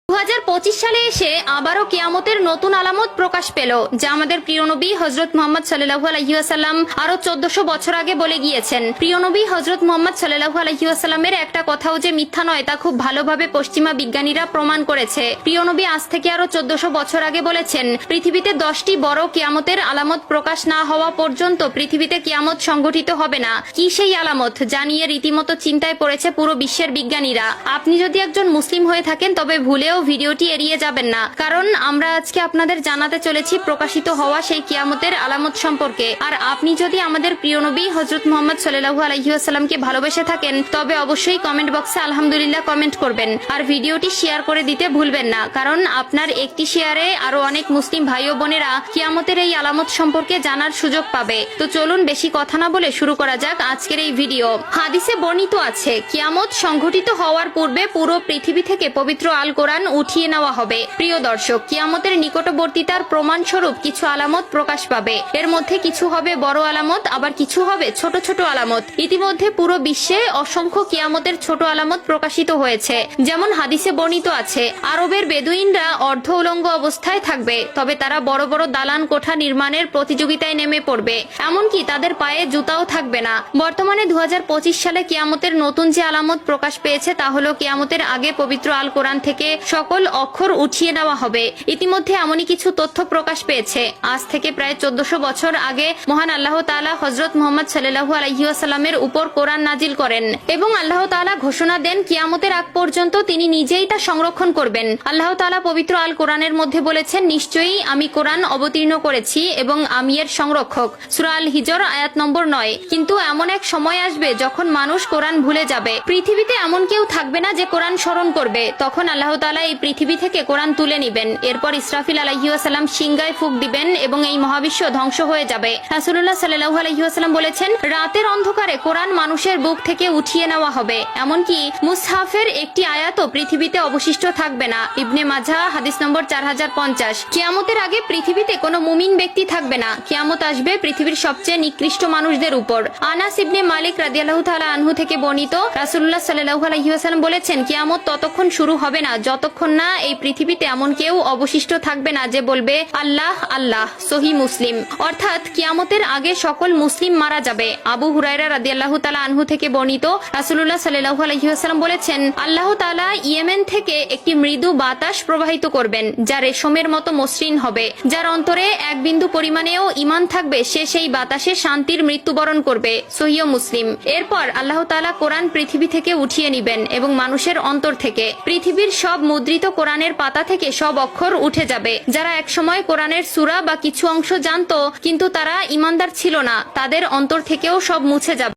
2025 সালে এসে আবারও কিয়ামতের নতুন আলামত প্রকাশ পেল, যা আমাদের প্রিয় নবী হযরত মুহাম্মদ সাল্লাল্লাহু আলাইহি ওয়াসাল্লাম আরো 1400 বছর আগে বলে গিয়েছেন। প্রিয় নবী হযরত মুহাম্মদ সাল্লাল্লাহু আলাইহি ওয়াসাল্লামের একটা কথাও যে মিথ্যা নয় তা খুব ভালোভাবে পশ্চিমা বিজ্ঞানীরা প্রমাণ করেছে। প্রিয় নবী আজ থেকে আরো 1400 বছর আগে বলেছেন, পৃথিবীতে 10টি বড় কিয়ামতের আলামত প্রকাশ না হওয়া পর্যন্ত পৃথিবীতে কিয়ামত সংঘটিত হবে না। কি সেই আলামত যা নিয়ে রীতিমতো চিন্তায় পড়েছে পুরো বিশ্বের বিজ্ঞানীরা? আপনি যদি একজন মুসলিম হয়ে থাকেন তবে ভুলেও ভিডিওটি এড়িয়ে যাবেন না, কারণ আমরা আজকে আপনাদের জানাতে চলেছি প্রকাশিত হওয়া সেই কিয়ামতের আলামত সম্পর্কে। আর আপনি যদি আমাদের প্রিয় নবী হযরত মুহাম্মদ সাল্লাল্লাহু আলাইহি ওয়াসাল্লামকে ভালোবেসে থাকেন তবে অবশ্যই কমেন্ট বক্সে আলহামদুলিল্লাহ কমেন্ট করবেন আর ভিডিওটি শেয়ার করে দিতে ভুলবেন না, কারণ আপনার একটি শেয়ারে আরো অনেক মুসলিম ভাই ও বোনেরা কিয়ামতের এই আলামত সম্পর্কে জানার সুযোগ পাবে। তো চলুন বেশি কথা না বলে শুরু করা যাক আজকের এই ভিডিও। হাদিসে বর্ণিত আছে, কিয়ামত সংঘটিত হওয়ার পূর্বে পুরো পৃথিবী থেকে পবিত্র আল কোরআন উঠিয়ে নেওয়া হবে। প্রিয় দর্শক, কিয়ামতের নিকটবর্তীতার প্রমাণ স্বরূপ কিছু আলামত প্রকাশ পাবে। এর মধ্যে কিছু হবে বড় আলামত, আবার কিছু হবে ছোট ছোট আলামত। ইতিমধ্যে পুরো বিশ্বে অসংখ্য কিয়ামতের ছোট আলামত প্রকাশিত হয়েছে। যেমন হাদিসে বর্ণিত আছে, আরবের বেদুইনরা অর্ধ উলঙ্গ অবস্থায় থাকবে, তবে তারা বড় বড় দালান কোঠা নির্মাণের প্রতিযোগিতায় নেমে পড়বে, এমনকি তাদের পায়ে জুতাও থাকবে না। বর্তমানে 2025 সালে কিয়ামতের নতুন যে আলামত প্রকাশ পেয়েছে তা হলো কিয়ামতের আগে পবিত্র আল কোরআন থেকে সকল অক্ষর উঠিয়ে নেওয়া হবে। ইতিমধ্যে এমনই কিছু তথ্য প্রকাশ পেয়েছে। আজ থেকে প্রায় 1400 বছর আগে মহান আল্লাহ তাআলা হযরত মুহাম্মদ সাল্লাল্লাহু আলাইহি ওয়াসাল্লামের উপর কোরআন নাজিল করেন এবং আল্লাহ তাআলা ঘোষণা দেন কিয়ামতের আগ পর্যন্ত তিনি নিজেই তা সংরক্ষণ করবেন। আল্লাহ তাআলা পবিত্র আল কোরআনের মধ্যে বলেছেন, নিশ্চয়ই আমি কোরআন অবতীর্ণ করেছি এবং আমি এর সংরক্ষক। সূরা আল হিজর আয়াত নম্বর 9। কিন্তু এমন এক সময় আসবে যখন মানুষ কোরআন ভুলে যাবে। পৃথিবীতে এমন কেউ থাকবে না যে কোরআন স্মরণ করবে। তখন আল্লাহ তাআলা এই পৃথিবী থেকে কোরআন তুলে নিবেন। এরপর ইসরাফিল আলাইহিস সালাম সিংহায় ফুঁক দিবেন এবং এই মহাবিশ্ব ধ্বংস হয়ে যাবে। রাসূলুল্লাহ সাল্লাল্লাহু আলাইহি ওয়াসাল্লাম বলেছেন, রাতের অন্ধকারে কোরআন মানুষের বুক থেকে উঠিয়ে নেওয়া হবে, এমনকি মুসহাফের একটি আয়াতও পৃথিবীতে অবশিষ্ট থাকবে না। ইবনে মাজাহ হাদিস নম্বর 4050। কিয়ামতের আগে পৃথিবীতে কোনো মুমিন ব্যক্তি থাকবে না। কিয়ামত আসবে পৃথিবীর সবচেয়ে নিকৃষ্ট মানুষদের উপর। আনাস ইবনে মালিক রাদিয়াল্লাহু তাআলা আনহু থেকে বর্ণিত, রাসূলুল্লাহ সাল্লাল্লাহু আলাইহি ওয়াসাল্লাম বলেছেন, কিয়ামত ততক্ষণ শুরু হবে না যতক্ষণ না এই পৃথিবীতে এমন কেউ অবশিষ্ট থাকবে না যে বলবে আল্লাহ আল্লাহ। সহিহ মুসলিম। অর্থাৎ কিয়ামতের আগে সকল মুসলিম মারা যাবে। আবু হুরায়রা রাদিয়াল্লাহু তাআলা আনহু থেকে বর্ণিত, রাসূলুল্লাহ সাল্লাল্লাহু আলাইহি ওয়াসাল্লাম বলেছেন, আল্লাহ তাআলা ইয়েমেন থেকে একটি মৃদু বাতাস প্রবাহিত করবেন যা রেশমের মতো মসৃণ হবে। যার অন্তরে এক বিন্দু পরিমাণেও ঈমান থাকবে সে সেই বাতাসে শান্তির মৃত্যুবরণ করবে। সহিহ মুসলিম। এরপর আল্লাহ তাআলা কোরআন পৃথিবী থেকে উঠিয়ে নিবেন এবং মানুষের অন্তর থেকে পৃথিবীর সব মুদ্রিত কোরআনের পাতা থেকে সব অক্ষর উঠে যাবে। যারা একসময় কোরআনের সূরা বা কিছু অংশ জানতো কিন্তু তারা ঈমানদার ছিল না, তাদের অন্তর থেকেও সব মুছে যাবে।